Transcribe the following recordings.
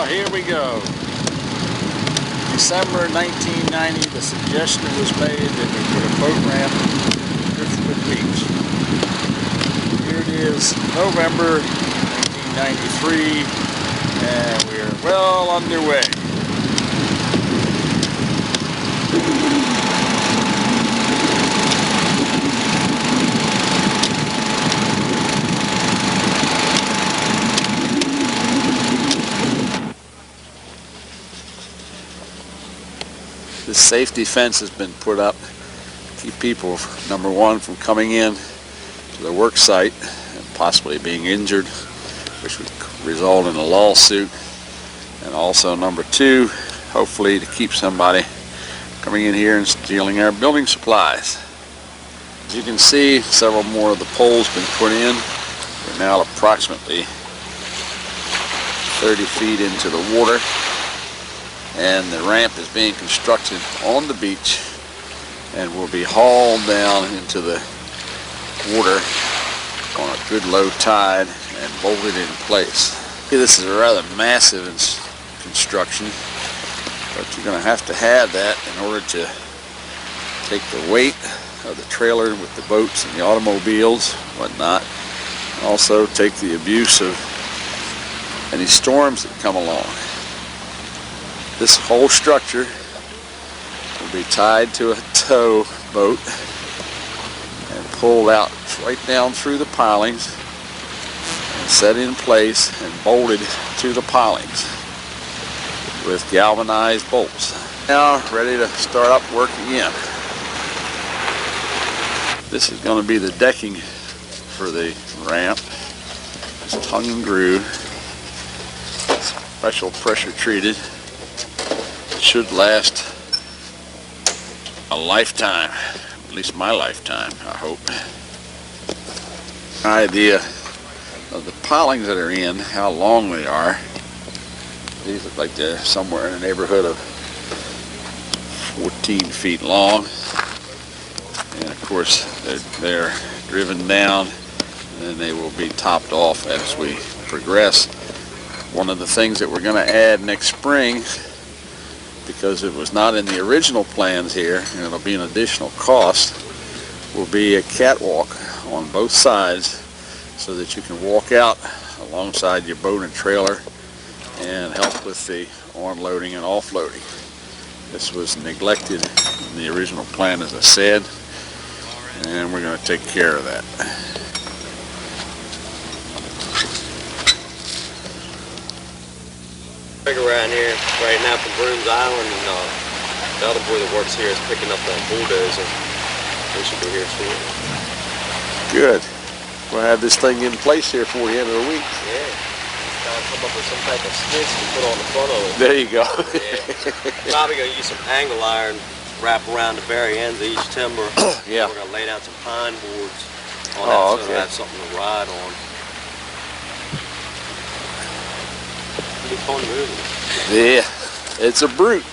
Well, here we go. December 1990, the suggestion was made that we put a boat ramp at Driftwood Beach. Here it is, November 1993, and we're well underway. This safety fence has been put up to keep people, number one, from coming in to the work site and possibly being injured, which would result in a lawsuit, and also number two, hopefully to keep somebody coming in here and stealing our building supplies. As you can see, several more of the poles have been put in. We're now approximately 30 feet into the water, and the ramp is being constructed on the beach and will be hauled down into the water on a good low tide and bolted in place. This is a rather massive construction, but you're going to have that in order to take the weight of the trailer with the boats and the automobiles, whatnot, and also take the abuse of any storms that come along. This whole structure will be tied to a tow boat and pulled out right down through the pilings and set in place and bolted to the pilings with galvanized bolts. Now ready to start up work again. This is going to be the decking for the ramp. It's tongue and groove, special pressure treated. Should last a lifetime, at least my lifetime, I hope. Idea of the pilings that are in, how long they are. These look like they're somewhere in the neighborhood of 14 feet long. And of course, they're driven down, and then they will be topped off as we progress. One of the things that we're going to add next spring, because it was not in the original plans here, and it'll be an additional cost, will be a catwalk on both sides so that you can walk out alongside your boat and trailer and help with the onloading and offloading. This was neglected in the original plan, as I said, and we're going to take care of that. Around here right now from Brooms Island, and the other boy that works here is picking up that bulldozer. They should be here soon. Good. We'll have this thing in place here for the end of the week. Yeah. Trying to come up with some type of stitch to put on the front of it. There you go. Yeah. Probably going to use some angle iron, wrap around the very ends of each timber. Yeah. We're going to lay down some pine boards on that, so we'll have something to ride on. Pretty fun moving. Yeah, it's a brute.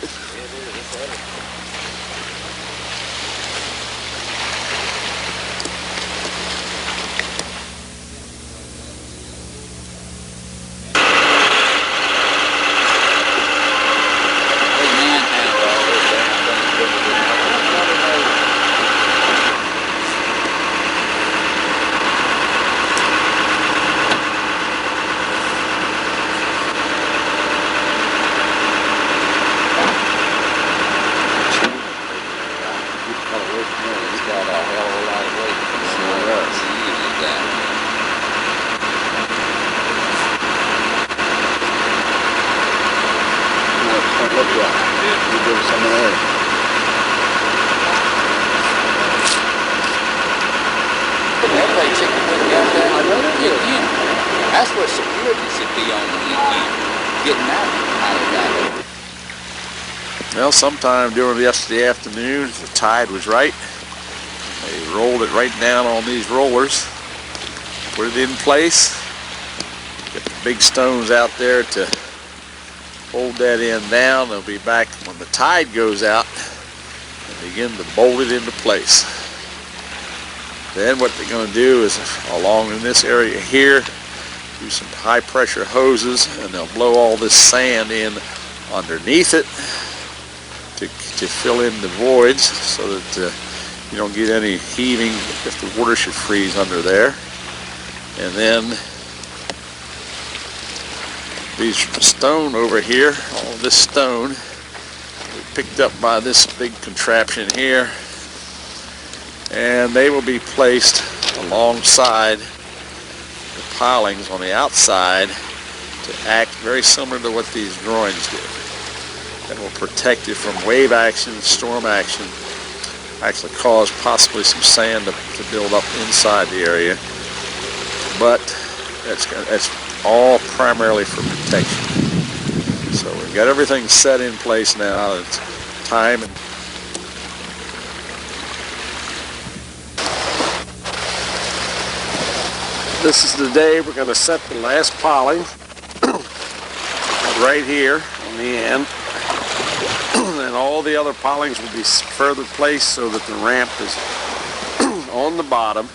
That's where security should be on the weekend, getting out of that. Well, sometime during yesterday afternoon, the tide was right. They rolled it right down on these rollers, put it in place, get the big stones out there to hold that end down. They'll be back when the tide goes out and begin to bolt it into place. Then what they're going to do is, along in this area here, use some high pressure hoses, and they'll blow all this sand in underneath it to fill in the voids so that you don't get any heaving if the water should freeze under there. And then these stone over here, all this stone, picked up by this big contraption here, and they will be placed alongside the pilings on the outside to act very similar to what these groins do. That will protect it from wave action, storm action, actually cause possibly some sand to build up inside the area, but that's all primarily for protection. So we've got everything set in place now. It's time. This is the day we're going to set the last piling right here on the end, and all the other pilings will be further placed so that the ramp is on the bottom.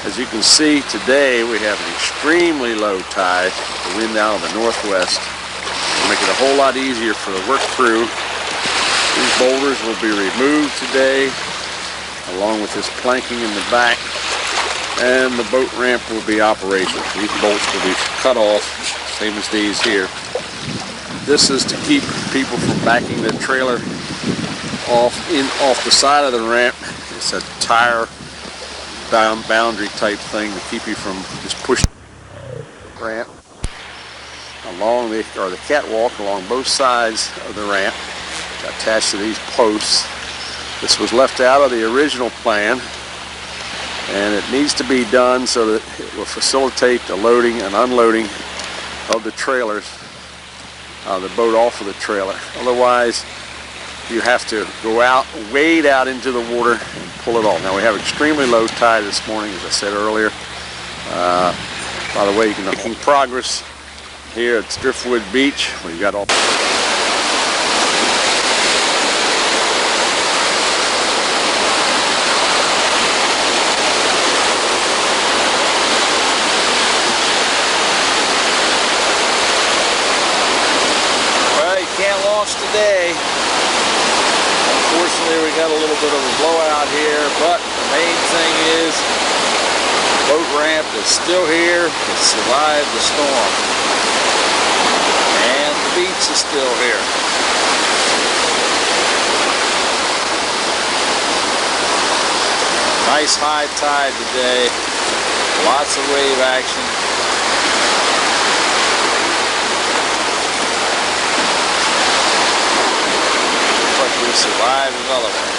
As you can see today, we have an extremely low tide, the wind out of the northwest. It'll make it a whole lot easier for the work crew. These boulders will be removed today, along with this planking in the back, and the boat ramp will be operational. These bolts will be cut off, same as these here. This is to keep people from backing the trailer off the side of the ramp. It's a tire boundary type thing to keep you from just pushing the ramp along the catwalk along both sides of the ramp, attached to these posts. This was left out of the original plan, and it needs to be done so that it will facilitate the loading and unloading of the trailers, the boat off of the trailer. Otherwise, you have to go out, wade out into the water and pull it off. Now we have extremely low tide this morning, as I said earlier. By the way, you can make progress here at Driftwood Beach. We've got all today. Unfortunately, we got a little bit of a blowout here, but the main thing is the boat ramp is still here to survive the storm, and the beach is still here. Nice high tide today, lots of wave action. We survived another one.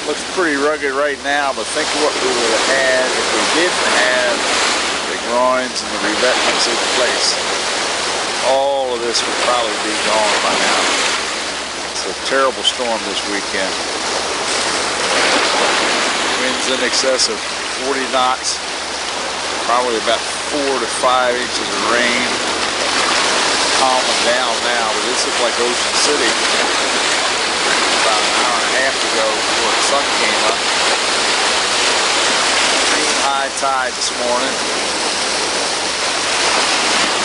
Looks pretty rugged right now, but think of what we would have had if we didn't have the groins and the revetments in place. All of this would probably be gone by now. It's a terrible storm this weekend. Winds in excess of 40 knots, probably about 4 to 5 inches of rain. Calming down now, but this looks like Ocean City about an hour and a half ago before the sun came up. Extreme high tide this morning,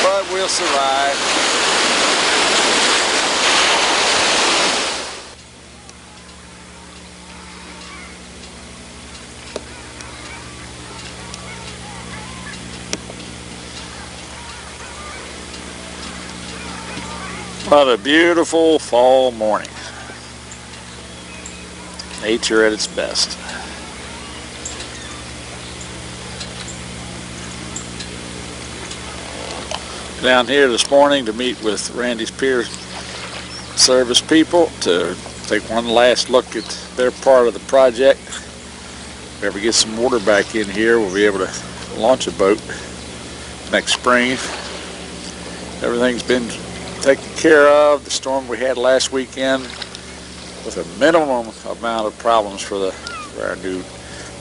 but we'll survive. What a beautiful fall morning. Nature at its best. Down here this morning to meet with Randy's Pier Service people to take one last look at their part of the project. If we ever get some water back in here, we'll be able to launch a boat next spring. Everything's been taken care of. The storm we had last weekend with a minimum amount of problems for our new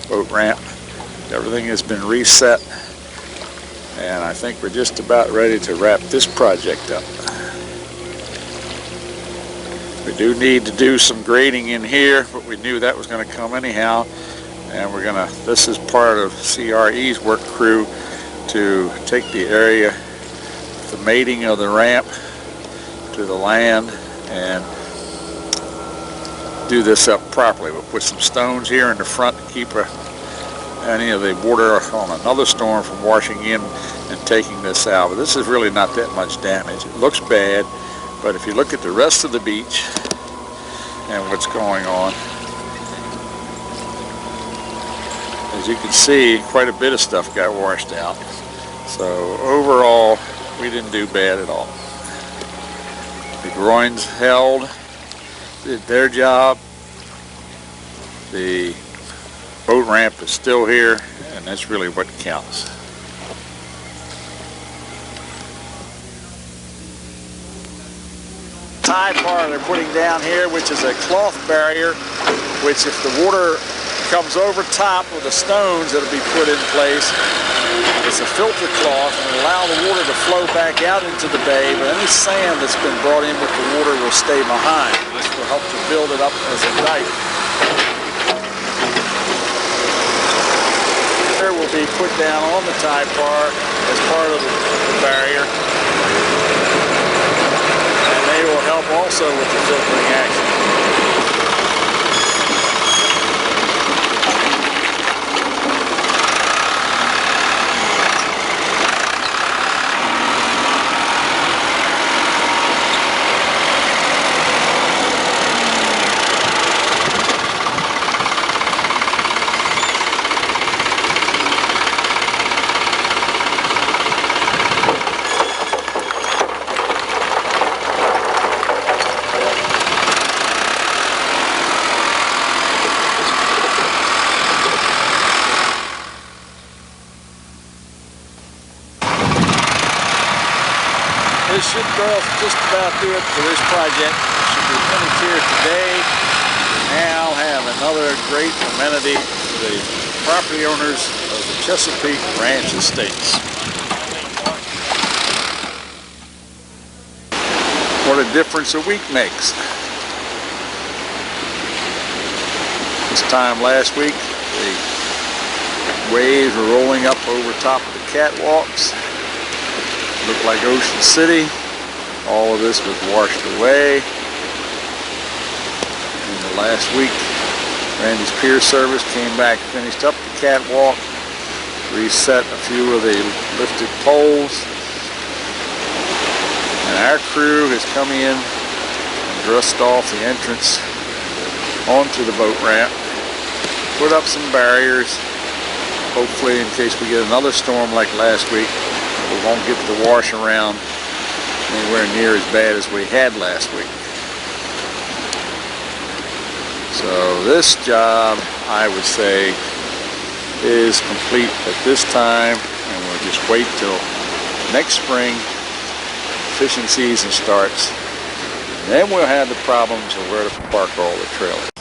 boat ramp. Everything has been reset, and I think we're just about ready to wrap this project up. We do need to do some grading in here, but we knew that was going to come anyhow, and this is part of CRE's work crew to take the area, the mating of the ramp to the land, and do this up properly. We'll put some stones here in the front to keep any of the water on another storm from washing in and taking this out. But this is really not that much damage. It looks bad, but if you look at the rest of the beach and what's going on, as you can see, quite a bit of stuff got washed out. So overall, we didn't do bad at all. The groins held, did their job. The boat ramp is still here, and that's really what counts. Tie bar they're putting down here, which is a cloth barrier, which if the water comes over top with the stones that'll be put in place, it's a filter cloth and allow the water to flow back out into the bay, but any sand that's been brought in with the water will stay behind. This will help to build it up as a dike. There will be put down on the tie bar as part of the barrier, and they will help also with the filtering action. This should just about do it for this project. Should be finished here today. We now have another great amenity to the property owners of the Chesapeake Ranch Estates. What a difference a week makes. This time last week, the waves were rolling up over top of the catwalks. Looked like Ocean City. All of this was washed away. In the last week, Randy's Pier Service came back, finished up the catwalk, reset a few of the lifted poles, and our crew has come in and dressed off the entrance onto the boat ramp, put up some barriers, hopefully in case we get another storm like last week, we won't get the wash around anywhere near as bad as we had last week. So this job, I would say, is complete at this time, and we'll just wait till next spring, fishing season starts, and then we'll have the problems of where to park all the trailers.